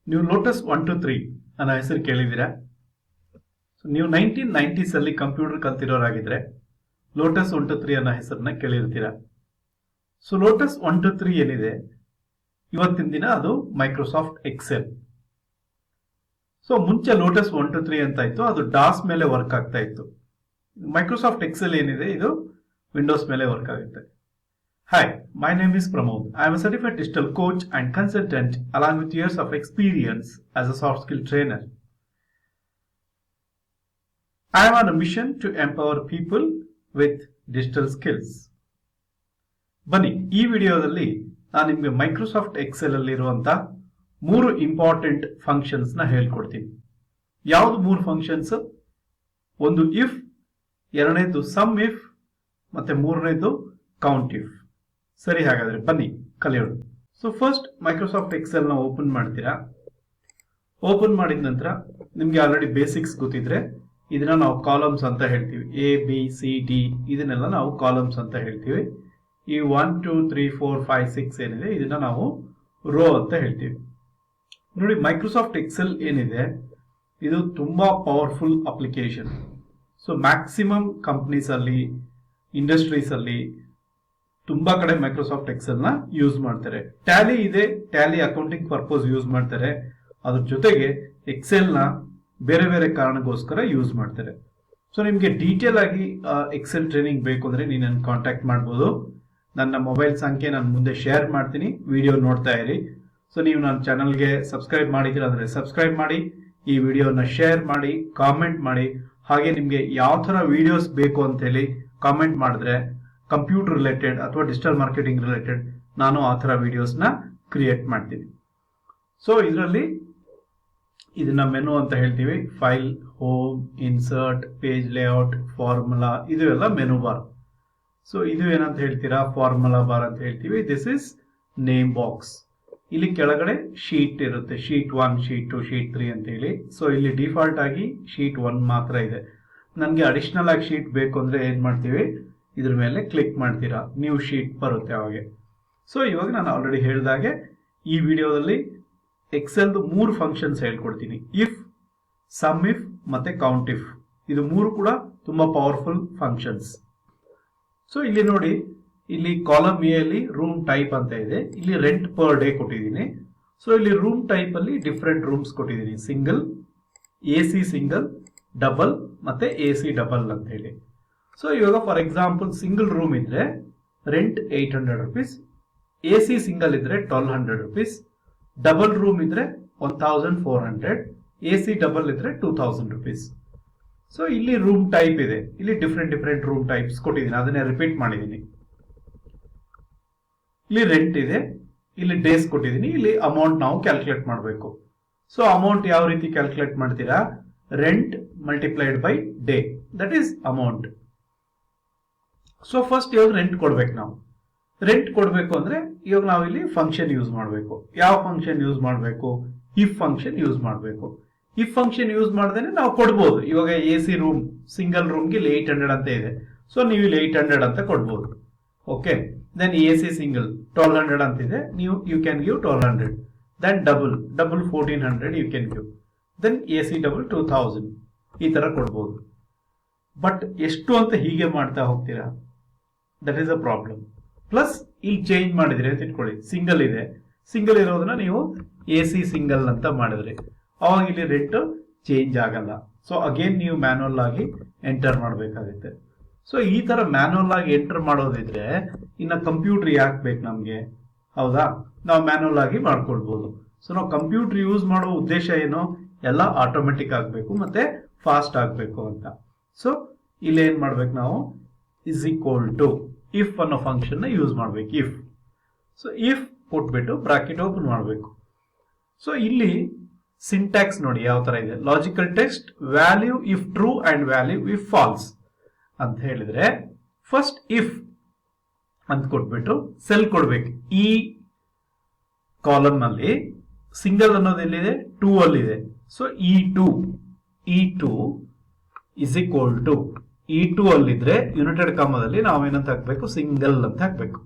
ನೀವು lotus 1 to 3 ಅನ್ನೋ ಹೆಸರು ಕೇಳಿದ್ದೀರಾ? ನೀವು 1990s ಅಲ್ಲಿ ಕಂಪ್ಯೂಟರ್ ಕಲ್ತಿರೋರಾಗಿದ್ರೆ ಲೋಟಸ್ 1 to 3 ಅನ್ನೋ ಹೆಸರನ್ನ ಕೇಳಿರ್ತೀರಾ. ಸೊ ಲೋಟಸ್ 1 to 3 ಏನಿದೆ ಇವತ್ತಿನ ದಿನ ಅದು ಮೈಕ್ರೋಸಾಫ್ಟ್ ಎಕ್ಸೆಲ್. ಸೊ ಮುಂಚೆ ಲೋಟಸ್ 1 to 3 ಅಂತ ಇತ್ತು, ಅದು ಡಾಸ್ ಮೇಲೆ ವರ್ಕ್ ಆಗ್ತಾ ಇತ್ತು. ಮೈಕ್ರೋಸಾಫ್ಟ್ ಎಕ್ಸೆಲ್ ಏನಿದೆ ಇದು ವಿಂಡೋಸ್ ಮೇಲೆ ವರ್ಕ್ ಆಗುತ್ತೆ. Hi, my name is Pramod. I am a certified digital coach and consultant along with years of experience as a soft skill trainer. I am on a mission to empower people with digital skills. ಬನ್ನಿ, ಈ ವಿಡಿಯೋದಲ್ಲಿ ನಾನು ನಿಮಗೆ Microsoft Excel ಅಲ್ಲಿರುವಂತ 3 important functions ನ ಹೇಳ್ಕೊಡ್ತೀನಿ. ಯಾವುದು 3 functions? ಒಂದು ಇಫ್, ಎರಡನೇದು ಸಮ್ ಇಫ್, ಮತ್ತೆ ಮೂರನೇದು ಕೌಂಟ್ ಇಫ್. ಸರಿ, ಹಾಗಾದ್ರೆ ಬನ್ನಿ ಕಲಿಯೋಣ. ಸೊ ಫಸ್ಟ್ ಮೈಕ್ರೋಸಾಫ್ಟ್ ಎಕ್ಸೆಲ್ ನ ಓಪನ್ ಮಾಡ್ತೀರಾ. ಓಪನ್ ಮಾಡಿದ ನಂತರ ನಿಮ್ಗೆ ಆಲ್ರೆಡಿ ಬೇಸಿಕ್ಸ್ ಗೊತ್ತಿದ್ರೆ ಇದನ್ನ ನಾವು ಕಾಲಮ್ಸ್ ಅಂತ ಹೇಳ್ತೀವಿ. ಎ ಬಿ ಸಿ ಡಿ ಇದನ್ನೆಲ್ಲ ನಾವು ಕಾಲಮ್ಸ್ ಅಂತ ಹೇಳ್ತೀವಿ. ಈ 1 2 3 4 5 6 ಏನಿದೆ ಇದನ್ನ ನಾವು ರೋ ಅಂತ ಹೇಳ್ತೀವಿ. ನೋಡಿ, ಮೈಕ್ರೋಸಾಫ್ಟ್ ಎಕ್ಸೆಲ್ ಏನಿದೆ ಇದು ತುಂಬಾ powerful application. So maximum companies ಅಲ್ಲಿ, ಇಂಡಸ್ಟ್ರೀಸ್ ಅಲ್ಲಿ ತುಂಬಾ ಕಡೆ ಮೈಕ್ರೋಸಾಫ್ಟ್ ಎಕ್ಸೆಲ್ ನ ಯೂಸ್ ಮಾಡ್ತಾರೆ. ಟ್ಯಾಲಿ ಇದೆ, ಟ್ಯಾಲಿ ಅಕೌಂಟಿಂಗ್ ಪರ್ಪಸ್ ಯೂಸ್ ಮಾಡ್ತಾರೆ. ಅದ್ರ ಜೊತೆಗೆ ಎಕ್ಸೆಲ್ ನ ಬೇರೆ ಬೇರೆ ಕಾರಣಕ್ಕೋಸ್ಕರ ಯೂಸ್ ಮಾಡ್ತಾರೆ. ಸೊ ನಿಮ್ಗೆ ಡೀಟೇಲ್ ಆಗಿ ಎಕ್ಸೆಲ್ ಟ್ರೈನಿಂಗ್ ಬೇಕು ಅಂದ್ರೆ ನೀವು ನನ್ನ ಕಾಂಟ್ಯಾಕ್ಟ್ ಮಾಡ್ಬೋದು. ನನ್ನ ಮೊಬೈಲ್ ಸಂಖ್ಯೆ ನಾನು ಮುಂದೆ ಶೇರ್ ಮಾಡ್ತೀನಿ, ವಿಡಿಯೋ ನೋಡ್ತಾ ಇರಿ. ಸೊ ನೀವು ನನ್ನ ಚಾನಲ್ಗೆ ಸಬ್ಸ್ಕ್ರೈಬ್ ಮಾಡಿದ್ದೀರಾ ಅಂದ್ರೆ ಸಬ್ಸ್ಕ್ರೈಬ್ ಮಾಡಿ, ಈ ವಿಡಿಯೋನ ಶೇರ್ ಮಾಡಿ, ಕಾಮೆಂಟ್ ಮಾಡಿ. ಹಾಗೆ ನಿಮ್ಗೆ ಯಾವ ತರ ವಿಡಿಯೋಸ್ ಬೇಕು ಅಂತ ಹೇಳಿ ಕಾಮೆಂಟ್ ಮಾಡಿದ್ರೆ ಕಂಪ್ಯೂಟರ್ ರಿಲೇಟೆಡ್ ಅಥವಾ ಡಿಜಿಟಲ್ ಮಾರ್ಕೆಟಿಂಗ್ ರಿಲೇಟೆಡ್ ನಾನು ಆ ಥರ ವಿಡಿಯೋಸ್ ನ ಕ್ರಿಯೇಟ್ ಮಾಡ್ತೀನಿ. ಸೊ ಇದರಲ್ಲಿ ಇದನ್ನ ಮೆನು ಅಂತ ಹೇಳ್ತೀವಿ. File, home, insert, page layout, formula, ಇದು ಎಲ್ಲ ಮೆನು ಬಾರ್. ಸೊ ಇದು ಏನಂತ ಹೇಳ್ತೀರಾ? ಫಾರ್ಮುಲಾ ಬಾರ್ ಅಂತ ಹೇಳ್ತೀವಿ. This is name box. ಇಲ್ಲಿ ಕೆಳಗಡೆ ಶೀಟ್ ಇರುತ್ತೆ, ಶೀಟ್ 1, ಶೀಟ್ 2, ಶೀಟ್ 3 ಅಂತ ಹೇಳಿ. ಸೊ ಇಲ್ಲಿ ಡಿಫಾಲ್ಟ್ ಆಗಿ ಶೀಟ್ 1 ಮಾತ್ರ ಇದೆ. ನನಗೆ ಅಡಿಷನಲ್ ಆಗಿ ಶೀಟ್ ಬೇಕು ಅಂದ್ರೆ ಏನ್ ಮಾಡ್ತೀವಿ? ಇದ್ರ ಮೇಲೆ ಕ್ಲಿಕ್ ಮಾಡ್ತೀರಾ, ನ್ಯೂ ಶೀಟ್ ಬರುತ್ತೆ ಅವಾಗೆ. ಸೊ ಇವಾಗ ನಾನು ಆಲ್ರೆಡಿ ಹೇಳಿದಾಗೆ ಈ ವಿಡಿಯೋದಲ್ಲಿ ಎಕ್ಸೆಲ್ 3 ಫಂಕ್ಷನ್ಸ್ ಹೇಳ್ಕೊಡ್ತೀನಿ. ಇಫ್, ಸಮ್ ಇಫ್ ಮತ್ತೆ ಕೌಂಟ್ ಇಫ್. ಇದು 3 ಕೂಡ ತುಂಬಾ ಪವರ್ಫುಲ್ ಫಂಕ್ಷನ್ಸ್. ಸೊ ಇಲ್ಲಿ ನೋಡಿ, ಇಲ್ಲಿ ಕಾಲಮ್ ಎ ಅಲ್ಲಿ ರೂಮ್ ಟೈಪ್ ಅಂತ ಇದೆ. ಇಲ್ಲಿ ರೆಂಟ್ ಪರ್ ಡೇ ಕೊಟ್ಟಿದ್ದೀನಿ. ಸೊ ಇಲ್ಲಿ ರೂಮ್ ಟೈಪ್ ಅಲ್ಲಿ ಡಿಫ್ರೆಂಟ್ ರೂಮ್ಸ್ ಕೊಟ್ಟಿದ್ದೀನಿ. Single, A C single, double ಮತ್ತೆ ಎ ಸಿ ಡಬಲ್ ಅಂತ ಹೇಳಿ. ಸೊ ಇವಾಗ ಫಾರ್ ಎಕ್ಸಾಂಪಲ್ ಸಿಂಗಲ್ ರೂಮ್ ಇದ್ರೆ rent 800 rupees, A C single ಇದ್ರೆ 1200 rupees, ಡಬಲ್ ರೂಮ್ ಇದ್ರೆ 1400, ಎ ಸಿ ಡಬಲ್ ಇದ್ರೆ 2000 rupees. ಸೊ ಇಲ್ಲಿ ರೂಮ್ ಟೈಪ್ ಇದೆ, ಇಲ್ಲಿ ಡಿಫ್ರೆಂಟ್ ರೂಮ್ ಟೈಪ್ಸ್ ಕೊಟ್ಟಿದ್ದೀನಿ, ಅದನ್ನೇ ರಿಪೀಟ್ ಮಾಡಿದ್ದೀನಿ. ಇಲ್ಲಿ ರೆಂಟ್ ಇದೆ, ಇಲ್ಲಿ ಡೇಸ್ ಕೊಟ್ಟಿದ್ದೀನಿ, ಇಲ್ಲಿ ಅಮೌಂಟ್ ನಾವು ಕ್ಯಾಲ್ಕುಲೇಟ್ ಮಾಡಬೇಕು. ಸೊ ಅಮೌಂಟ್ ಯಾವ ರೀತಿ ಕ್ಯಾಲ್ಕುಲೇಟ್ ಮಾಡ್ತೀರಾ? Rent multiplied by day, that is amount. So first ಇವಾಗ ರೆಂಟ್ ಕೊಡ್ಬೇಕು. ನಾವು ರೆಂಟ್ ಕೊಡ್ಬೇಕು ಅಂದ್ರೆ ಇವಾಗ ನಾವು ಇಲ್ಲಿ ಫಂಕ್ಷನ್ ಯೂಸ್ ಮಾಡಬೇಕು. ಯಾವ ಫಂಕ್ಷನ್ ಯೂಸ್ ಮಾಡಬೇಕು? ಇಫ್ ಫಂಕ್ಷನ್ ಯೂಸ್ ಮಾಡಬೇಕು. ಇಫ್ ಫಂಕ್ಷನ್ ಯೂಸ್ ಮಾಡ್ದೇನೆ ನಾವು ಕೊಡ್ಬೋದು. ಇವಾಗ ಎ ಸಿ ರೂಮ್ ಸಿಂಗಲ್ ರೂಮ್ಗೆ ಇಲ್ಲಿ 800 ಅಂತ ಇದೆ. ಸೊ ನೀವು ಇಲ್ಲಿ 800 ಅಂತ ಕೊಡ್ಬೋದು. Okay, then A C single 1200 ಅಂತ ಇದೆ, ನೀವು you can give 1200. Then double 1400 you can give. Then A C double 2000 ಈ ತರ ಕೊಡ್ಬೋದು. ಬಟ್ ಎಷ್ಟು ಅಂತ ಹೀಗೆ ಮಾಡ್ತಾ ಹೋಗ್ತೀರಾ? That is a problem. Plus ಇಲ್ಲಿ ಚೇಂಜ್ ಮಾಡಿದ್ರಿ ಅಂತ ಇಟ್ಕೊಳ್ಳಿ, ಸಿಂಗಲ್ ಇದೆ, ಸಿಂಗಲ್ ಇರೋದನ್ನ ನೀವು ಎ ಸಿ ಸಿಂಗಲ್ ಅಂತ ಮಾಡಿದ್ರಿ, ಅವಾಗ ಇಲ್ಲಿ ರೇಟ್ ಚೇಂಜ್ ಆಗಲ್ಲ. ಸೊ ಅಗೇನ್ ನೀವು ಮ್ಯಾನುವಲ್ ಆಗಿ ಎಂಟರ್ ಮಾಡಬೇಕಾಗುತ್ತೆ. ಸೊ ಈ ತರ ಮ್ಯಾನುವಲ್ ಆಗಿ ಎಂಟರ್ ಮಾಡೋದಿದ್ರೆ ಇನ್ನ ಕಂಪ್ಯೂಟರ್ ಯಾಕೆ ಬೇಕು ನಮ್ಗೆ? ಹೌದಾ, ನಾವು ಮ್ಯಾನುವಲ್ ಆಗಿ ಮಾಡ್ಕೊಳ್ಬಹುದು. ಸೊ ನಾವು ಕಂಪ್ಯೂಟರ್ ಯೂಸ್ ಮಾಡೋ ಉದ್ದೇಶ ಏನು? ಎಲ್ಲ ಆಟೋಮೆಟಿಕ್ ಆಗಬೇಕು ಮತ್ತೆ ಫಾಸ್ಟ್ ಆಗಬೇಕು ಅಂತ. ಸೊ ಇಲ್ಲಿ ಏನ್ ಮಾಡ್ಬೇಕು ನಾವು? ಇಸ್ ಈಕ್ವಲ್ ಟು ಇಫ್ ಅನ್ನೋ ಫಂಕ್ಷನ್ ನ ಯೂಸ್ ಮಾಡ್ಬೇಕು. ಇಫ್, ಸೊ ಇಫ್ ಕೊಟ್ಬಿಟ್ಟು ಬ್ರಾಕೆಟ್ ಓಪನ್ ಮಾಡಬೇಕು. ಸೊ ಇಲ್ಲಿ ಸಿಂಟ್ಯಾಕ್ಸ್ ನೋಡಿ ಯಾವ ತರ ಇದೆ. Logical test, value if true and value if false ಅಂತ ಹೇಳಿದ್ರೆ ಫಸ್ಟ್ ಇಫ್ ಅಂತ ಕೊಟ್ಬಿಟ್ಟು ಸೆಲ್ ಕೊಡ್ಬೇಕು. ಈ ಕಾಲಮ್ ನಲ್ಲಿ ಸಿಂಗಲ್ ಅನ್ನೋದು ಎಲ್ಲಿದೆ? 2 ಅಲ್ಲಿದೆ. So E2 is equal to E2 ಅಲ್ಲಿದ್ರೆ ಯುನೈಟೆಡ್ ಕಾಮದಲ್ಲಿ ನಾವೇನಂತ ಹಾಕ್ಬೇಕು? ಸಿಂಗಲ್ ಅಂತ ಹಾಕ್ಬೇಕು.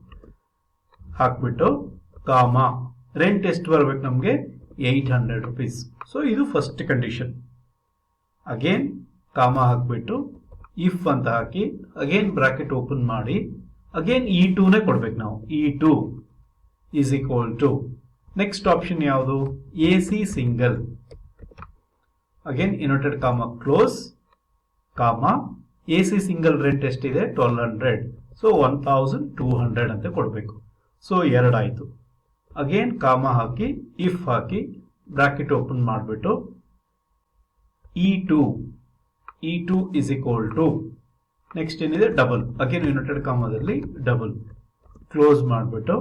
ಹಾಕ್ಬಿಟ್ಟು ಕಾಮ ರೆಂಟ್ ಎಷ್ಟು ಬರ್ಬೇಕು ನಮ್ಗೆ? 800 rupees. ಸೊ ಇದು ಫಸ್ಟ್ ಕಂಡೀಷನ್. ಅಗೇನ್ ಕಾಮ ಹಾಕ್ಬಿಟ್ಟು ಇಫ್ ಅಂತ ಹಾಕಿ ಅಗೇನ್ ಬ್ರಾಕೆಟ್ ಓಪನ್ ಮಾಡಿ ಅಗೇನ್ E2 ನೇ ಕೊಡ್ಬೇಕು ನಾವು. E2 is equal to next option ಯಾವುದು? AC single. Again inverted comma close ಕಾಮ AC ಸಿಂಗಲ್ ರೆಂಟ್ ಎಷ್ಟಿದೆ? 1200. ಸೊ 1200 ಅಂತ ಕೊಡಬೇಕು. ಸೊ 2 ಆಯಿತು. ಅಗೇನ್ ಕಾಮ ಹಾಕಿ ಇಫ್ ಹಾಕಿ ಬ್ರಾಕೆಟ್ ಓಪನ್ ಮಾಡಿಬಿಟ್ಟು E2 is equal to next ಏನಿದೆ? ಡಬಲ್. ಅಗೇನ್ ಯುನೈಟೆಡ್ ಕಾಮದಲ್ಲಿ ಡಬಲ್ ಕ್ಲೋಸ್ ಮಾಡಿಬಿಟ್ಟು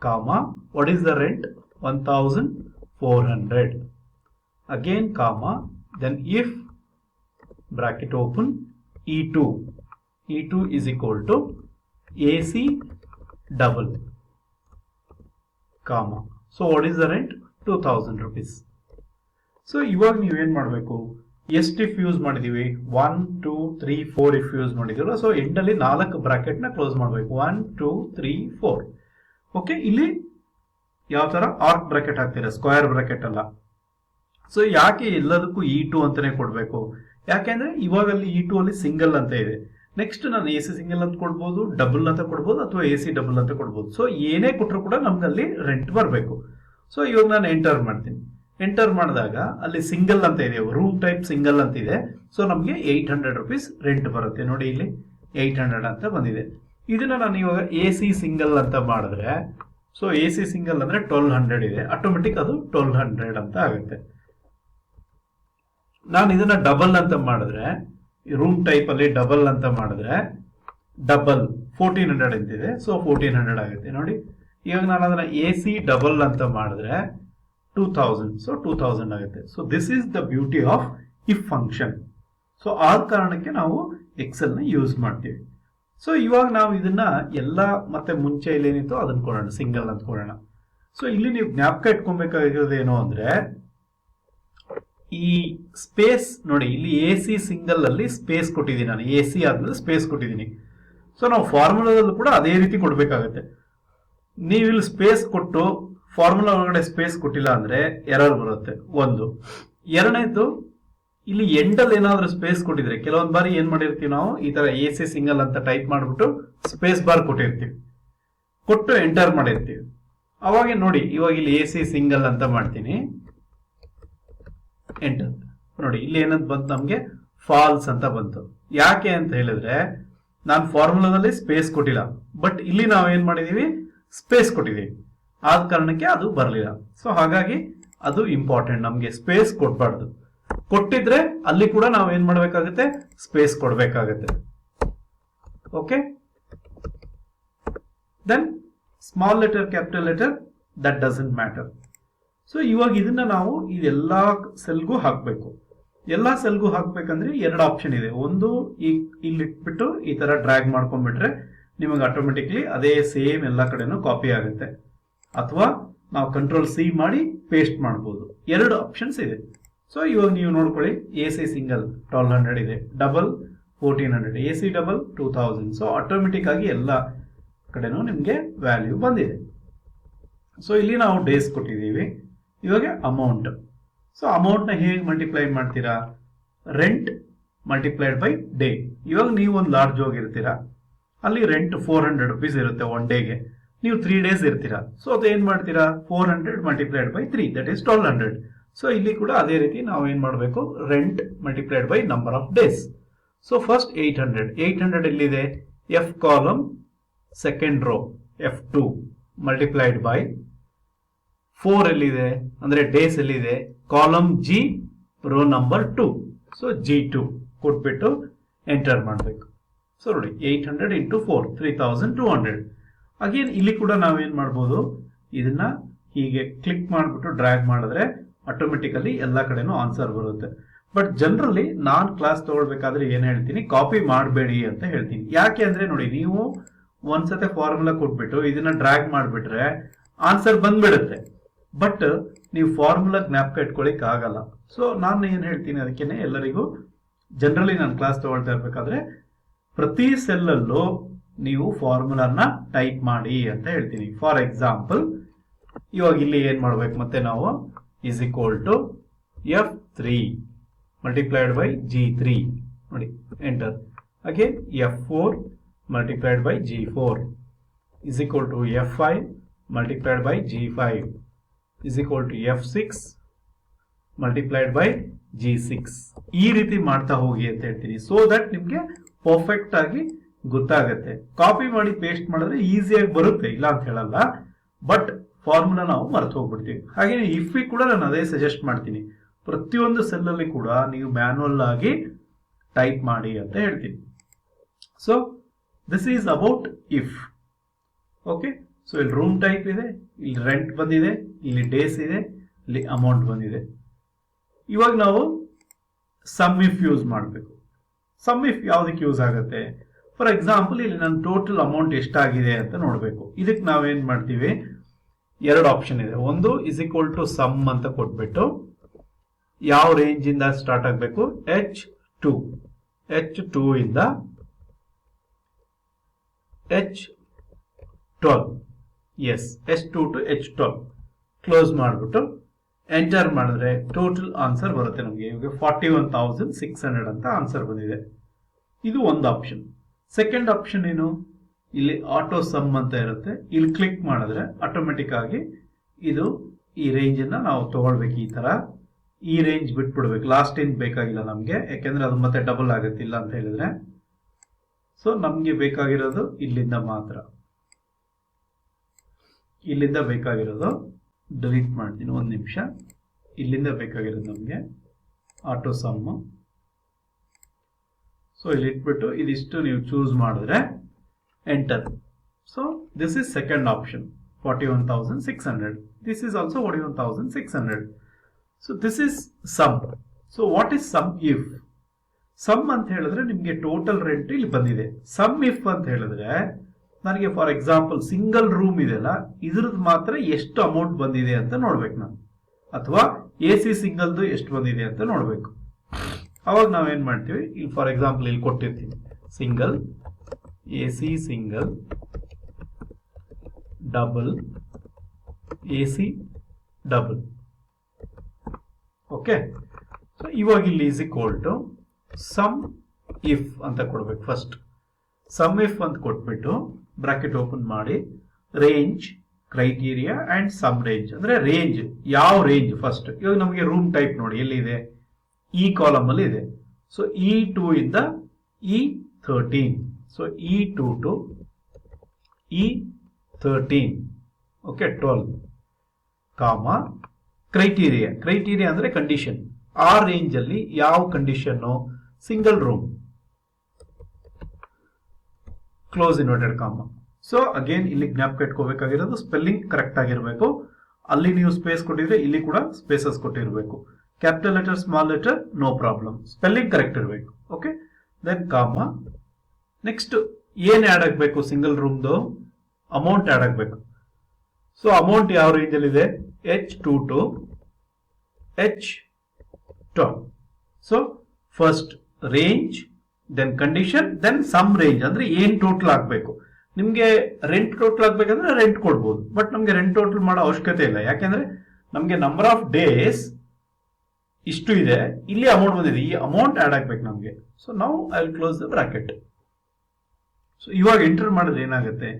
comma what is the rent? 1400. Again comma then if bracket open E2 is equal to AC double comma. So what is the rent? 2000 rupees. So ಇವಾಗ ನೀವೇನ್ ಮಾಡಬೇಕು? ಎಷ್ಟು if use ಮಾಡಿದೀವಿ? 1 2 3 4 if use ಮಾಡಿದೀವಲ್ಲ. So end ಅಲ್ಲಿ 4 bracket ನ close ಮಾಡಬೇಕು. 1 2 3 4. Okay, ಇಲ್ಲಿ ಯಾವ ತರ ಆರ್ಕ್ ಬ್ರಾಕೆಟ್ ಹಾಕ್ತೀರಾ, ಸ್ಕ್ವೇರ್ ಬ್ರಾಕೆಟ್ ಅಲ್ಲ. ಸೊ ಯಾಕೆ ಎಲ್ಲದಕ್ಕೂ E2 ಅಂತಾನೆ ಕೊಡ್ಬೇಕು? ಯಾಕೆಂದ್ರೆ ಇವಾಗ ಅಲ್ಲಿ E2 ಅಲ್ಲಿ ಸಿಂಗಲ್ ಅಂತ ಇದೆ. ನೆಕ್ಸ್ಟ್ ನಾನು AC ಸಿಂಗಲ್ ಅಂತ ಕೊಡ್ಬೋದು, ಡಬಲ್ ಅಂತ ಕೊಡ್ಬೋದು, ಅಥವಾ AC ಡಬಲ್ ಅಂತ ಕೊಡ್ಬೋದು. ಸೊ ಏನೇ ಕೊಟ್ಟರು ಕೂಡ ನಮ್ಗೆ ಅಲ್ಲಿ ರೆಂಟ್ ಬರಬೇಕು. ಸೊ ಇವಾಗ ನಾನು ಎಂಟರ್ ಮಾಡ್ತೀನಿ. ಎಂಟರ್ ಮಾಡಿದಾಗ ಅಲ್ಲಿ ಸಿಂಗಲ್ ಅಂತ ಇದೆ, ರೂಮ್ ಟೈಪ್ ಸಿಂಗಲ್ ಅಂತ ಇದೆ. ಸೊ ನಮಗೆ 800 rupees ರೆಂಟ್ ಬರುತ್ತೆ. ನೋಡಿ ಇಲ್ಲಿ 800 ಅಂತ ಬಂದಿದೆ. ಇದನ್ನ ನಾನು ಇವಾಗ AC ಸಿಂಗಲ್ ಅಂತ ಮಾಡಿದ್ರೆ, ಸೊ AC ಸಿಂಗಲ್ ಅಂದ್ರೆ 1200 ಇದೆ, ಆಟೋಮೆಟಿಕ್ ಅದು 1200 ಅಂತ ಆಗುತ್ತೆ. ನಾನು ಇದನ್ನ ಡಬಲ್ ಅಂತ ಮಾಡಿದ್ರೆ, ರೂಮ್ ಟೈಪ್ ಅಲ್ಲಿ ಡಬಲ್ ಅಂತ ಮಾಡಿದ್ರೆ ಡಬಲ್ 1400 ಅಂತಿದೆ. ಸೊ 1400 ಆಗುತ್ತೆ. ನೋಡಿ ಇವಾಗ ನಾನು ಅದನ್ನ AC ಡಬಲ್ ಅಂತ ಮಾಡಿದ್ರೆ 2000. ಸೊ 2000 ಆಗುತ್ತೆ. So this is the beauty of if function. So ಆದ ಕಾರಣಕ್ಕೆ ನಾವು ಎಕ್ಸೆಲ್ ನ ಯೂಸ್ ಮಾಡ್ತೀವಿ. ಸೊ ಇವಾಗ ನಾವು ಇದನ್ನ ಎಲ್ಲ ಮತ್ತೆ ಮುಂಚೆ ಇಲ್ಲಿ ಏನಿತ್ತು ಅದನ್ನ ಕೊಡೋಣ, ಸಿಂಗಲ್ ಅಂತ ಕೊಡೋಣ. ಸೊ ಇಲ್ಲಿ ನೀವು ಜ್ಞಾಪಕ ಇಟ್ಕೊಬೇಕಾಗಿರೋದು ಏನು ಅಂದ್ರೆ, ಈ ಸ್ಪೇಸ್ ನೋಡಿ, ಇಲ್ಲಿ AC ಸಿಂಗಲ್ ಅಲ್ಲಿ ಸ್ಪೇಸ್ ಕೊಟ್ಟಿದ್ದೀನಿ ನಾನು, AC ಆದ್ಮೇಲೆ ಸ್ಪೇಸ್ ಕೊಟ್ಟಿದ್ದೀನಿ. ಸೊ ನಾವು ಫಾರ್ಮುಲಾದಲ್ಲೂ ಕೂಡ ಅದೇ ರೀತಿ ಕೊಡ್ಬೇಕಾಗತ್ತೆ. ನೀವು ಇಲ್ಲಿ ಸ್ಪೇಸ್ ಕೊಟ್ಟು ಫಾರ್ಮುಲಾ ಒಳಗಡೆ ಸ್ಪೇಸ್ ಕೊಟ್ಟಿಲ್ಲ ಅಂದ್ರೆ ಎರರ್ ಬರುತ್ತೆ. ಒಂದು. ಎರಡನೇದು, ಇಲ್ಲಿ ಎಂಡಲ್ಲಿ ಏನಾದ್ರೂ ಸ್ಪೇಸ್ ಕೊಟ್ಟಿದ್ರೆ, ಕೆಲವೊಂದು ಬಾರಿ ಏನ್ ಮಾಡಿರ್ತೀವಿ ನಾವು, ಈ ತರ AC ಸಿಂಗಲ್ ಅಂತ ಟೈಪ್ ಮಾಡ್ಬಿಟ್ಟು ಸ್ಪೇಸ್ ಬಾರ್ ಕೊಟ್ಟಿರ್ತೀವಿ, ಕೊಟ್ಟು ಎಂಟರ್ ಮಾಡಿರ್ತೀವಿ. ಅವಾಗ ನೋಡಿ ಇವಾಗ ಇಲ್ಲಿ AC ಸಿಂಗಲ್ ಅಂತ ಮಾಡ್ತೀನಿ, ಎಂಟರ್. ನೋಡಿ ಇಲ್ಲಿ ಏನಂತ ಬಂತು, ನಮ್ಗೆ ಫಾಲ್ಸ್ ಅಂತ ಬಂತು. ಯಾಕೆ ಅಂತ ಹೇಳಿದ್ರೆ ನಾನು ಫಾರ್ಮುಲಾದಲ್ಲಿ ಸ್ಪೇಸ್ ಕೊಟ್ಟಿಲ್ಲ, ಬಟ್ ಇಲ್ಲಿ ನಾವು ಏನ್ ಮಾಡಿದೀವಿ, ಸ್ಪೇಸ್ ಕೊಟ್ಟಿದೀವಿ. ಆದ ಕಾರಣಕ್ಕೆ ಅದು ಬರಲಿಲ್ಲ. ಸೊ ಹಾಗಾಗಿ ಅದು ಇಂಪಾರ್ಟೆಂಟ್, ನಮ್ಗೆ ಸ್ಪೇಸ್ ಕೊಡ್ಬಾರ್ದು. ಕೊಟ್ಟಿದ್ರೆ ಅಲ್ಲಿ ಕೂಡ ನಾವು ಏನ್ ಮಾಡ್ಬೇಕಾಗುತ್ತೆ, ಸ್ಪೇಸ್ ಕೊಡ್ಬೇಕಾಗತ್ತೆ. Okay, then small letter, capital letter, that doesn't matter. So ಇವಾಗ ಇದನ್ನ ನಾವು ಇದೆಲ್ಲಾ ಸೆಲ್ಗೂ ಹಾಕ್ಬೇಕು. ಎಲ್ಲಾ ಸೆಲ್ಗೂ ಹಾಕ್ಬೇಕಂದ್ರೆ 2 ಆಪ್ಷನ್ ಇದೆ. ಒಂದು, ಇಲ್ಲಿ ಇಟ್ಬಿಟ್ಟು ಈ ತರ ಡ್ರ್ಯಾಗ್ ಮಾಡ್ಕೊಂಡ್ಬಿಟ್ರೆ ನಿಮಗೆ ಆಟೋಮೆಟಿಕ್ಲಿ ಅದೇ ಸೇಮ್ ಎಲ್ಲಾ ಕಡೆನೂ ಕಾಪಿ ಆಗುತ್ತೆ. ಅಥವಾ ನಾವು ಕಂಟ್ರೋಲ್-C ಮಾಡಿ ಪೇಸ್ಟ್ ಮಾಡಬಹುದು. 2 ಆಪ್ಷನ್ಸ್ ಇದೆ. ಸೊ ಇವಾಗ ನೀವು ನೋಡ್ಕೊಳ್ಳಿ, AC ಸಿಂಗಲ್ 1200 ಇದೆ, double 1400, AC double 2000. So automatic ಆಗಿ ಎಲ್ಲ ಕಡೆನೂ ನಿಮಗೆ ವ್ಯಾಲ್ಯೂ ಬಂದಿದೆ. ಸೊ ಇಲ್ಲಿ ನಾವು ಡೇಸ್ ಕೊಟ್ಟಿದ್ದೀವಿ. ಇವಾಗ ಅಮೌಂಟ್. ಸೊ ಅಮೌಂಟ್ ನ ಹೇಗೆ ಮಲ್ಟಿಪ್ಲೈ ಮಾಡ್ತೀರಾ? Rent multiplied by day. ಇವಾಗ ನೀವು ಒಂದು ಲಾಡ್ಜ್ ಹೋಗಿರ್ತೀರಾ, ಅಲ್ಲಿ ರೆಂಟ್ 400 rupees ಇರುತ್ತೆ ಒನ್ ಡೇಗೆ. ನೀವು 3 days ಇರ್ತೀರಾ. ಸೊ ಅದು ಏನ್ ಮಾಡ್ತೀರಾ, 400 multiplied by 3, that is 1200. So ಇಲ್ಲಿ ಕೂಡ ಅದೇ ರೀತಿ ನಾವು ಏನ್ ಮಾಡಬೇಕು, rent multiplied by number of days. So first 800 ಎಲ್ಲಿದೆ? F column second row F2 multiplied by 4 ಎಲ್ಲಿದೆ ಅಂದ್ರೆ ಡೇಸ್ ಎಲ್ಲಿದೆ, column G row number 2. So G2 ಕೊಟ್ಬಿಟ್ಟು ಎಂಟರ್ ಮಾಡಬೇಕು. ಸೊ ನೋಡಿ 800 ಇಂಟು 4 3200. ಅಗೇನ್ ಇಲ್ಲಿ ಕೂಡ ನಾವೇನ್ ಮಾಡ್ಬೋದು, ಇದನ್ನ ಹೀಗೆ ಕ್ಲಿಕ್ ಮಾಡಿಬಿಟ್ಟು ಡ್ರ್ಯಾಗ್ ಮಾಡಿದ್ರೆ ಆಟೋಮೆಟಿಕಲಿ ಎಲ್ಲಾ ಕಡೆನೂ ಆನ್ಸರ್ ಬರುತ್ತೆ. ಬಟ್ ಜನರಲಿ ನಾನ್ ಕ್ಲಾಸ್ ತಗೊಳ್ಬೇಕಾದ್ರೆ ಏನ್ ಹೇಳ್ತೀನಿ, ಕಾಪಿ ಮಾಡಬೇಡಿ ಅಂತ ಹೇಳ್ತೀನಿ. ಯಾಕೆ ಅಂದ್ರೆ ನೋಡಿ, ನೀವು ಒಂದ್ಸತಿ ಫಾರ್ಮುಲಾ ಕೊಟ್ಬಿಟ್ಟು ಇದನ್ನ ಡ್ರ್ಯಾಗ್ ಮಾಡಿಬಿಟ್ರೆ ಆನ್ಸರ್ ಬಂದ್ಬಿಡುತ್ತೆ. ಬಟ್ ನೀವು ಫಾರ್ಮುಲಾ ಜ್ಞಾಪಕ ಇಟ್ಕೊಳಿಕ್ ಆಗಲ್ಲ. ಸೊ ನಾನು ಏನ್ ಹೇಳ್ತೀನಿ, ಅದಕ್ಕೇನೆ ಎಲ್ಲರಿಗೂ ಜನರಲಿ ನಾನು ಕ್ಲಾಸ್ ತಗೊಳ್ತಾ ಇರ್ಬೇಕಾದ್ರೆ ಪ್ರತಿ ಸೆಲ್ ಅಲ್ಲೂ ನೀವು ಫಾರ್ಮುಲಾನ ಟೈಪ್ ಮಾಡಿ ಅಂತ ಹೇಳ್ತೀನಿ. ಫಾರ್ ಎಕ್ಸಾಂಪಲ್, ಇವಾಗ ಇಲ್ಲಿ ಏನ್ ಮಾಡ್ಬೇಕು, ಮತ್ತೆ ನಾವು is equal to F3 multiplied by G3. ನೋಡಿ, enter. Again F4 multiplied by G4 is equal to F5 multiplied by G5 is equal to F6 multiplied by G6. ಈ ರೀತಿ ಮಾಡ್ತಾ ಹೋಗಿ ಅಂತ ಹೇಳ್ತೀನಿ, ಸೋ ದಟ್ ನಿಮ್ಗೆ ಪರ್ಫೆಕ್ಟ್ ಆಗಿ ಗೊತ್ತಾಗತ್ತೆ. ಕಾಪಿ ಮಾಡಿ ಪೇಸ್ಟ್ ಮಾಡಿದ್ರೆ ಈಸಿಯಾಗಿ ಬರುತ್ತೆ, ಇಲ್ಲ ಅಂತ ಹೇಳಲ್ಲ, ಬಟ್ ಫಾರ್ಮುಲಾ ನಾವು ಮರೆತು ಹೋಗ್ಬಿಡ್ತೀವಿ. ಹಾಗೆ ಇಫ್ ಕೂಡ ನಾನು ಅದೇ ಸಜೆಸ್ಟ್ ಮಾಡ್ತೀನಿ, ಪ್ರತಿಯೊಂದು ಸೆಲ್ ಅಲ್ಲಿ ಕೂಡ ನೀವು ಮ್ಯಾನ್ಯುವಲ್ ಆಗಿ ಟೈಪ್ ಮಾಡಿ ಅಂತ ಹೇಳ್ತೀನಿ. So this is about if. Okay, so ಇಲ್ಲಿ ರೂಮ್ ಟೈಪ್ ಇದೆ, ಇಲ್ಲಿ ರೆಂಟ್ ಬಂದಿದೆ, ಇಲ್ಲಿ ಡೇಸ್ ಇದೆ, ಇಲ್ಲಿ ಅಮೌಂಟ್ ಬಂದಿದೆ. ಇವಾಗ ನಾವು ಸಮ್ ಇಫ್ ಯೂಸ್ ಮಾಡಬೇಕು. ಸಮ್ ಇಫ್ ಯಾವುದಕ್ಕೆ ಯೂಸ್ ಆಗುತ್ತೆ? ಫಾರ್ ಎಕ್ಸಾಂಪಲ್ ಇಲ್ಲಿ ನನ್ನ ಟೋಟಲ್ ಅಮೌಂಟ್ ಎಷ್ಟಾಗಿದೆ ಅಂತ ನೋಡಬೇಕು. ಇದಕ್ಕೆ ನಾವೇನ್ ಮಾಡ್ತೀವಿ, ಎರಡು ಆಪ್ಷನ್ ಇದೆ. ಒಂದು ಇಸ್ ಈಕ್ವಲ್ ಟು ಸಮ್ ಅಂತ ಕೊಟ್ಬಿಟ್ಟು ಯಾವ ರೇಂಜ್ ಇಂದ ಸ್ಟಾರ್ಟ್ ಆಗಬೇಕು, H2 ಇಂದ H12, yes, H2 to H12 close ಮಾಡಿಬಿಟ್ಟು ಎಂಟರ್ ಮಾಡಿದ್ರೆ ಟೋಟಲ್ ಆನ್ಸರ್ ಬರುತ್ತೆ ನಮಗೆ. ಇವಾಗ 41,600 ಅಂತ ಆನ್ಸರ್ ಬಂದಿದೆ. ಇದು ಒಂದು ಆಪ್ಷನ್. ಸೆಕೆಂಡ್ ಆಪ್ಷನ್ ಏನು, ಇಲ್ಲಿ ಆಟೋ ಸಮ್ ಅಂತ ಇರುತ್ತೆ. ಇಲ್ಲಿ ಕ್ಲಿಕ್ ಮಾಡಿದ್ರೆ ಆಟೋಮೆಟಿಕ್ ಆಗಿ ಇದು ಈ ರೇಂಜ್ ಅನ್ನ ನಾವು ತಗೊಳ್ಬೇಕು. ಈ ತರ ಈ ರೇಂಜ್ ಬಿಟ್ಬಿಡ್ಬೇಕು, ಲಾಸ್ಟ್ ಏನ್ ಬೇಕಾಗಿಲ್ಲ ನಮ್ಗೆ, ಯಾಕೆಂದ್ರೆ ಅದು ಮತ್ತೆ ಡಬಲ್ ಆಗುತ್ತಿಲ್ಲ ಅಂತ ಹೇಳಿದ್ರೆ. ಸೊ ನಮ್ಗೆ ಬೇಕಾಗಿರೋದು ಇಲ್ಲಿಂದ ಮಾತ್ರ, ಇಲ್ಲಿಂದ ಬೇಕಾಗಿರೋದು ಡಿಲೀಟ್ ಮಾಡ್ತೀನಿ, ಒಂದು ನಿಮಿಷ. ಇಲ್ಲಿಂದ ಬೇಕಾಗಿರೋದು ನಮ್ಗೆ ಆಟೋ ಸಮ್. ಸೊ ಇಲ್ಲಿ ಇಟ್ಬಿಟ್ಟು ಇದಿಷ್ಟು ನೀವು ಚೂಸ್ ಮಾಡಿದ್ರೆ enter. So this is second option, 41,600. This is also 41,600. So this is sum. So what is sum if? Sum ಅಂತ ಹೇಳಿದ್ರೆ ನಿಮಗೆ ಟೋಟಲ್ ರೆಂಟ್ ಇಲ್ಲಿ ಬಂದಿದೆ. ಸಮ್ ಇಫ್ ಅಂತ ಹೇಳಿದ್ರೆ ನನಗೆ ಫಾರ್ ಎಕ್ಸಾಂಪಲ್ ಸಿಂಗಲ್ ರೂಮ್ ಇದೆಲ್ಲ, ಇದ್ರದ್ದು ಮಾತ್ರ ಎಷ್ಟು ಅಮೌಂಟ್ ಬಂದಿದೆ ಅಂತ ನೋಡ್ಬೇಕು ನಾನು, ಅಥವಾ AC ಸಿಂಗಲ್ದು ಎಷ್ಟು ಬಂದಿದೆ ಅಂತ ನೋಡ್ಬೇಕು. ಅವಾಗ ನಾವೇನ್ ಮಾಡ್ತೀವಿ, ಇಲ್ಲಿ ಫಾರ್ ಎಕ್ಸಾಂಪಲ್ ಇಲ್ಲಿ ಕೊಟ್ಟಿರ್ತೀವಿ single, AC single, double, AC double. Okay, so ಇವಾಗ ಇಲ್ಲಿ is equal to sum if ಅಂತ ಕೊಡ್ಬೇಕು. ಫಸ್ಟ್ ಸಮ್ ಇಫ್ ಅಂತ ಕೊಟ್ಬಿಟ್ಟು ಬ್ರಾಕೆಟ್ ಓಪನ್ ಮಾಡಿ range, criteria and sum range. ಅಂದ್ರೆ ರೇಂಜ್, ಯಾವ ರೇಂಜ್ ಫಸ್ಟ್. ಇವಾಗ ನಮಗೆ ರೂಮ್ ಟೈಪ್ ನೋಡಿ ಎಲ್ಲಿದೆ, ಈ ಕಾಲಮ್ ಅಲ್ಲಿ ಇದೆ. ಸೊ E2 ಇಂದ E13, so E2 to E13, okay, 12 ಕಾಮ ಕ್ರೈಟೀರಿಯಾ. ಕ್ರೈಟೀರಿಯಾ ಅಂದ್ರೆ ಕಂಡೀಷನ್, ಆ ರೇಂಜ್ ಅಲ್ಲಿ ಯಾವ condition, single room, close inverted comma. So again ಇಲ್ಲಿ ಜ್ಞಾಪಕ ಇಟ್ಕೋಬೇಕಾಗಿರೋದು ಸ್ಪೆಲ್ಲಿಂಗ್ ಕರೆಕ್ಟ್ ಆಗಿರಬೇಕು. ಅಲ್ಲಿ ನೀವು ಸ್ಪೇಸ್ ಕೊಟ್ಟಿದ್ರೆ ಇಲ್ಲಿ ಕೂಡ ಸ್ಪೇಸಸ್ ಕೊಟ್ಟಿರಬೇಕು. Capital letter, small letter, no problem, spelling correct ಇರಬೇಕು. Okay, then comma. ನೆಕ್ಸ್ಟ್ ಏನ್ ಆಡ್ ಆಗಬೇಕು, ಸಿಂಗಲ್ ರೂಮ್ದು ಅಮೌಂಟ್ ಆಡ್ ಆಗಬೇಕು. ಸೊ ಅಮೌಂಟ್ ಯಾವ ರೇಂಜ್ ಅಲ್ಲಿ ಇದೆ, H2 to H12. So first range, then condition, then sum range. ಅಂದ್ರೆ ಏನ್ ಟೋಟಲ್ ಆಗ್ಬೇಕು. ನಿಮ್ಗೆ ರೆಂಟ್ ಟೋಟಲ್ ಆಗ್ಬೇಕಂದ್ರೆ ರೆಂಟ್ ಕೊಡ್ಬೋದು, ಬಟ್ ನಮ್ಗೆ ರೆಂಟ್ ಟೋಟಲ್ ಮಾಡೋ ಅವಶ್ಯಕತೆ ಇಲ್ಲ, ಯಾಕೆಂದ್ರೆ ನಮ್ಗೆ ನಂಬರ್ ಆಫ್ ಡೇಸ್ ಇಷ್ಟು ಇದೆ, ಇಲ್ಲಿ ಅಮೌಂಟ್ ಬಂದಿದೆ, ಈ ಅಮೌಂಟ್ ಆಡ್ ಆಗ್ಬೇಕು ನಮ್ಗೆ. ಸೊ ನಾವು I will close the bracket. So ಇವಾಗ ಎಂಟರ್ ಮಾಡಿದ್ರೆ ಏನಾಗುತ್ತೆ,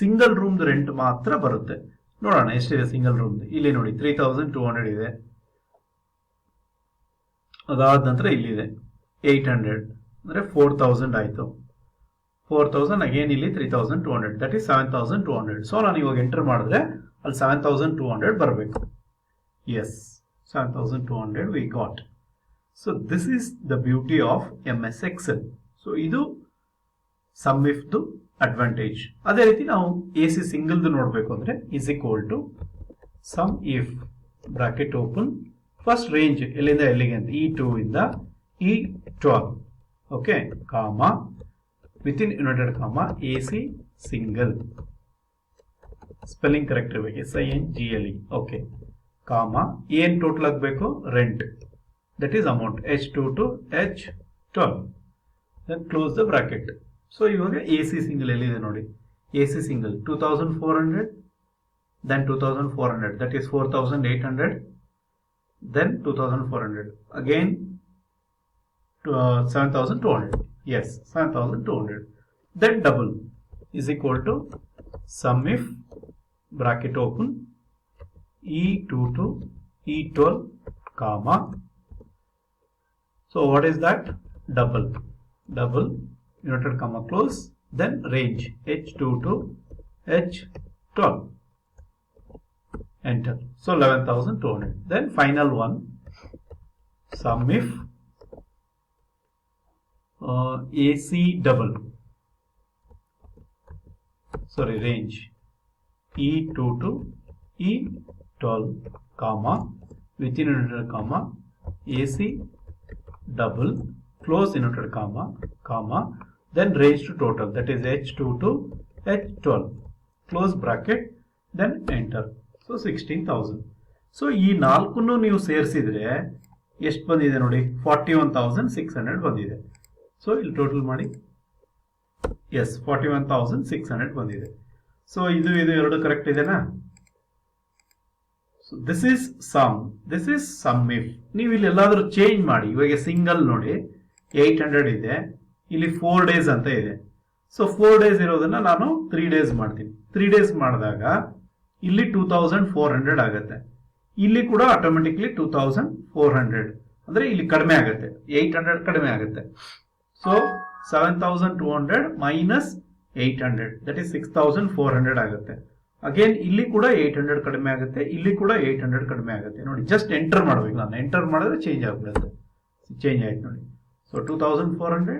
ಸಿಂಗಲ್ ರೂಮ್ ರೆಂಟ್ ಮಾತ್ರ ಬರುತ್ತೆ. ನೋಡೋಣ ಎಷ್ಟಿದೆ ಸಿಂಗಲ್ ರೂಮ್. ಇಲ್ಲಿ ನೋಡಿ 3,200 ಇದೆ. ಅದಾದ ನಂತರ ಇಲ್ಲಿದೆ 800, ಅಂದ್ರೆ 4,000 ಆಯ್ತು. 4,000 ಅಗೇನ್ ಇಲ್ಲಿ 3,200, ದಟ್ ಈಸ್ 7,200. ಸೊ ನಾನು ಇವಾಗ ಎಂಟರ್ ಮಾಡಿದ್ರೆ ಅಲ್ಲಿ 7,200 ಬರಬೇಕು. Yes, 7,200 we got. So this is the beauty of MS Excel. So ಇದು ಸಮ್ ಇಫ್ ದು ಅಡ್ವಾಂಟೇಜ್. ಅದೇ ರೀತಿ ನಾವು AC ಸಿಂಗಲ್ದು ನೋಡಬೇಕು ಅಂದ್ರೆ is equal to sum if bracket open, first range ಎಲ್ಲಿಂದ ಎಲ್ಲಿಗೆ ಅಂತ, E2 ಇಂದ E12, okay, comma, within united comma, AC single, spelling correct ಇರಬೇಕು, SINGLE, ಓಕೆ, ಕಾಮ, ಏನ್ ಟೋಟಲ್ ಆಗಬೇಕು, rent, that is amount, H2 to H12, then close the bracket. So ಇವಾಗ AC single ಎಲ್ಲಿದೆ ನೋಡಿ, AC single 2,400, then 2,400, that is 4,800, then 2400, again 7200, yes 7200, then double is equal to SUMIF bracket open E22 E12 comma, so what is that? Double inverted comma close, then range H22 H12, enter. So 11,200. Then final one, SUMIF AC double, sorry, range E22 E12 comma, within inverted comma AC double, close inverted comma, then range to total, that is H22 H12, close bracket, then enter. So 16,000. So ಈ ನಾಲ್ಕನ್ನು ನೀವು ಸೇರಿಸಿದ್ರೆ ಎಷ್ಟು ಬಂದಿದೆ ನೋಡಿ, 41,600 ಬಂದಿದೆ. So ಇಲ್ಲಿ total ಮಾಡಿ, S 41,600 ಬಂದಿದೆ. ಸೊ ಇದು ಎರಡು ಕರೆಕ್ಟ್ ಇದೆನಾ? So this is SUMIF. ನೀವು ಇಲ್ಲಿ ಎಲ್ಲಾದ್ರೂ ಚೇಂಜ್ ಮಾಡಿ, ಇವಾಗ ಸಿಂಗಲ್ ನೋಡಿ 800 ಇದೆ, ಇಲ್ಲಿ 4 days ಅಂತ ಇದೆ. ಸೊ 4 days ಇರೋದನ್ನ ನಾನು 3 days ಮಾಡ್ತೀನಿ. 3 days ಮಾಡಿದಾಗ ಇಲ್ಲಿ 2400 ಆಗುತ್ತೆ. ಇಲ್ಲಿ ಕೂಡ ಆಟೋಮೆಟಿಕ್ಲಿ 2400, ಅಂದ್ರೆ ಇಲ್ಲಿ ಕಡಿಮೆ ಆಗುತ್ತೆ, 800 ಕಡಿಮೆ ಆಗುತ್ತೆ. ಸೊ 7200 ಮೈನಸ್ 800, ದಟ್ ಇಸ್ 6400 ಆಗುತ್ತೆ. ಅಗೇನ್ ಇಲ್ಲಿ ಕೂಡ 800 ಕಡಿಮೆ ಆಗುತ್ತೆ, ಇಲ್ಲಿ ಕೂಡ 800 ಕಡಿಮೆ ಆಗುತ್ತೆ. ನೋಡಿ, ಜಸ್ಟ್ ಎಂಟರ್ ಮಾಡ್ಬೇಕು, ನಾನು ಎಂಟರ್ ಮಾಡಿದ್ರೆ ಚೇಂಜ್ ಆಗ್ಬಿಡುತ್ತೆ. ಚೇಂಜ್ ಆಯ್ತು ನೋಡಿ. ಸೊ 2400,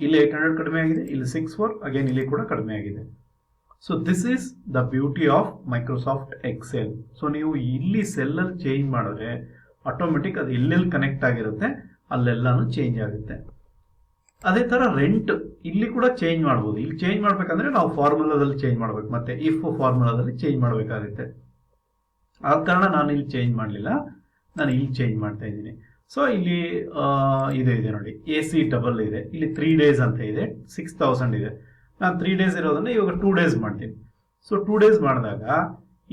ಇಲ್ಲಿ 800 ಕಡಿಮೆ ಆಗಿದೆ, ಇಲ್ಲಿ 64, ಅಗೇನ್ ಇಲ್ಲಿ ಕೂಡ ಕಡಿಮೆ ಆಗಿದೆ. So this is the beauty of Microsoft Excel. So ನೀವು ಇಲ್ಲಿ ಸೆಲ್ ಅಲ್ಲಿ ಚೇಂಜ್ ಮಾಡಿದ್ರೆ ಆಟೋಮೆಟಿಕ್ ಅದು ಎಲ್ಲೆಲ್ಲಿ ಕನೆಕ್ಟ್ ಆಗಿರುತ್ತೆ ಅಲ್ಲೆಲ್ಲಾನು ಚೇಂಜ್ ಆಗುತ್ತೆ. ಅದೇ ತರ ರೆಂಟ್ ಇಲ್ಲಿ ಕೂಡ ಚೇಂಜ್ ಮಾಡಬಹುದು. ಇಲ್ಲಿ ಚೇಂಜ್ ಮಾಡ್ಬೇಕಂದ್ರೆ ನಾವು ಫಾರ್ಮುಲಾದಲ್ಲಿ ಚೇಂಜ್ ಮಾಡ್ಬೇಕು, ಮತ್ತೆ ಇಫ್ ಫಾರ್ಮುಲಾದಲ್ಲಿ ಚೇಂಜ್ ಮಾಡಬೇಕಾಗುತ್ತೆ. ಆದ ಕಾರಣ ನಾನು ಇಲ್ಲಿ ಚೇಂಜ್ ಮಾಡಲಿಲ್ಲ, ನಾನು ಇಲ್ಲಿ ಚೇಂಜ್ ಮಾಡ್ತಾ ಇದ್ದೀನಿ. ಸೊ ಇಲ್ಲಿ ಇದೆ ನೋಡಿ, AC ಡಬಲ್ ಇದೆ, ಇಲ್ಲಿ 3 days ಅಂತ ಇದೆ, 6000 ಇದೆ. ನಾನು 3 days ಇರೋದನ್ನ ಇವಾಗ 2 days ಮಾಡ್ತೀನಿ. ಸೊ 2 days ಮಾಡಿದಾಗ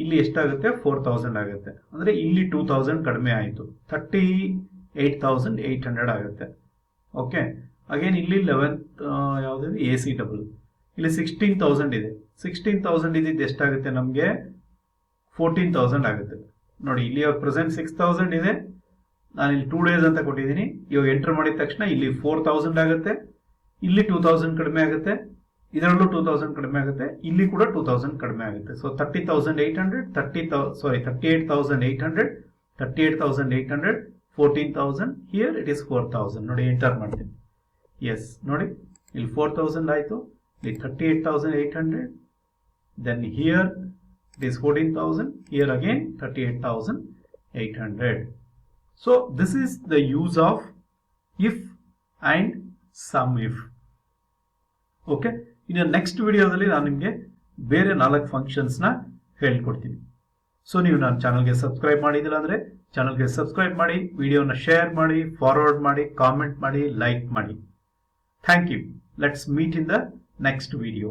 ಇಲ್ಲಿ ಎಷ್ಟಾಗುತ್ತೆ, 4000 ಆಗುತ್ತೆ. ಅಂದ್ರೆ ಇಲ್ಲಿ 2000 ಕಡಿಮೆ ಆಯಿತು, 38,800 ಆಗುತ್ತೆ. ಓಕೆ, ಅಗೇನ್ ಇಲ್ಲಿ 11 ಯಾವ್ದು AC ಡಬಲ್, ಇಲ್ಲಿ 16,000 ಇದೆ. 16,000 ಇದ್ದಿದ್ದು ಎಷ್ಟಾಗುತ್ತೆ ನಮಗೆ, 14,000 ಆಗುತ್ತೆ. ನೋಡಿ, ಇಲ್ಲಿ ಪ್ರೆಸೆಂಟ್ 6000 ಇದೆ, ನಾನು ಇಲ್ಲಿ 2 days ಅಂತ ಕೊಟ್ಟಿದ್ದೀನಿ. ಇವಾಗ ಎಂಟರ್ ಮಾಡಿದ ತಕ್ಷಣ ಇಲ್ಲಿ 4000 ಆಗುತ್ತೆ, ಇಲ್ಲಿ 2000 ಕಡಿಮೆ ಆಗುತ್ತೆ, ಇದರಲ್ಲೂ 2000 ಕಡಿಮೆ ಆಗುತ್ತೆ, ಇಲ್ಲಿ ಕೂಡ 2000 ಕಡಿಮೆ ಆಗುತ್ತೆ. So 38,800, 38,800, 14,000, here it is 4000. ನೋಡಿ, ಎಂಟರ್ ಮಾಡ್ತೀನಿ. ಎಸ್ ನೋಡಿ, ಇಲ್ಲಿ 4000 ಆಯಿತು, ಇಲ್ಲಿ 38,800, then here it is 14,000, here again 38,800. So this is the use of if and SUMIF. Okay, ಇನ್ನು ನೆಕ್ಸ್ಟ್ ವಿಡಿಯೋದಲ್ಲಿ ನಾನು ನಿಮಗೆ ಬೇರೆ 4 ಫಂಕ್ಷನ್ಸ್ ನ ಹೇಳ್ಕೊಡ್ತೀನಿ. ಸೊ ನೀವು ನನ್ನ ಚಾನಲ್ಗೆ ಸಬ್ಸ್ಕ್ರೈಬ್ ಮಾಡಿದಿಲ್ಲ ಅಂದ್ರೆ ಚಾನಲ್ಗೆ ಸಬ್ಸ್ಕ್ರೈಬ್ ಮಾಡಿ, ವಿಡಿಯೋನ ಶೇರ್ ಮಾಡಿ, ಫಾರ್ವರ್ಡ್ ಮಾಡಿ, ಕಾಮೆಂಟ್ ಮಾಡಿ, ಲೈಕ್ ಮಾಡಿ. Thank you. Let's meet in the next video.